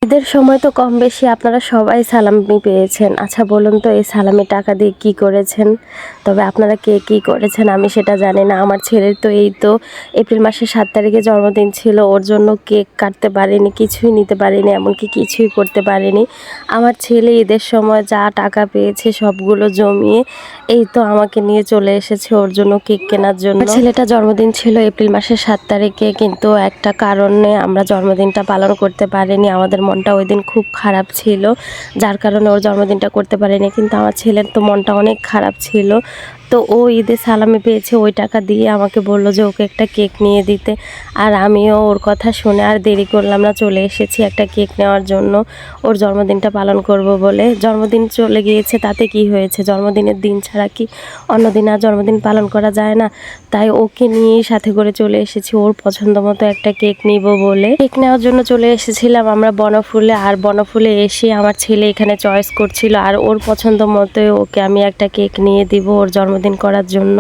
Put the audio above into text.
ঈদের সময় তো কম বেশি আপনারা সবাই সালামি পেয়েছেন। আচ্ছা বলুন তো এই সালামি টাকা দিয়ে কি করেছেন? তবে আপনারা কে কী করেছেন আমি সেটা জানি না। আমার ছেলের তো এই তো এপ্রিল মাসের ৭ তারিখে জন্মদিন ছিল। ওর জন্য কেক কাটতে পারিনি, কিছুই নিতে পারিনি, এমনকি কিছুই করতে পারিনি। আমার ছেলে ঈদের সময় যা টাকা পেয়েছে সবগুলো জমিয়ে এই তো আমাকে নিয়ে চলে এসেছে ওর জন্য কেক কেনার জন্য। ছেলেটা জন্মদিন ছিল এপ্রিল মাসের ৭ তারিখে, কিন্তু একটা কারণে আমরা জন্মদিনটা পালন করতে পারিনি। আমাদের মনটা ওই দিন খুব খারাপ ছিল, যার কারণে ওর জন্মদিনটা করতে পারিনি। কিন্তু আমার ছেলের তো মনটা অনেক খারাপ ছিল, তো ও ঈদে সালামি পেয়েছে, ওই টাকা দিয়ে আমাকে বললো যে ওকে একটা কেক নিয়ে দিতে। আর আমিও ওর কথা শুনে আর দেরি করলাম না, চলে এসেছি একটা কেক নেওয়ার জন্য ওর জন্মদিনটা পালন করব বলে। জন্মদিন চলে গিয়েছে তাতে কি হয়েছে, জন্মদিনের দিন ছাড়া কি অন্য দিন আর জন্মদিন পালন করা যায় না? তাই ওকে নিয়েই সাথে করে চলে এসেছি ওর পছন্দ মতো একটা কেক নিব বলে। কেক নেওয়ার জন্য চলে এসেছিলাম আমরা বনফুলে, আর বনফুলে এসে আমার ছেলে এখানে চয়েস করছিল, আর ওর পছন্দ মতো ওকে আমি একটা কেক নিয়ে দিব ওর জন্মদিন করার জন্য।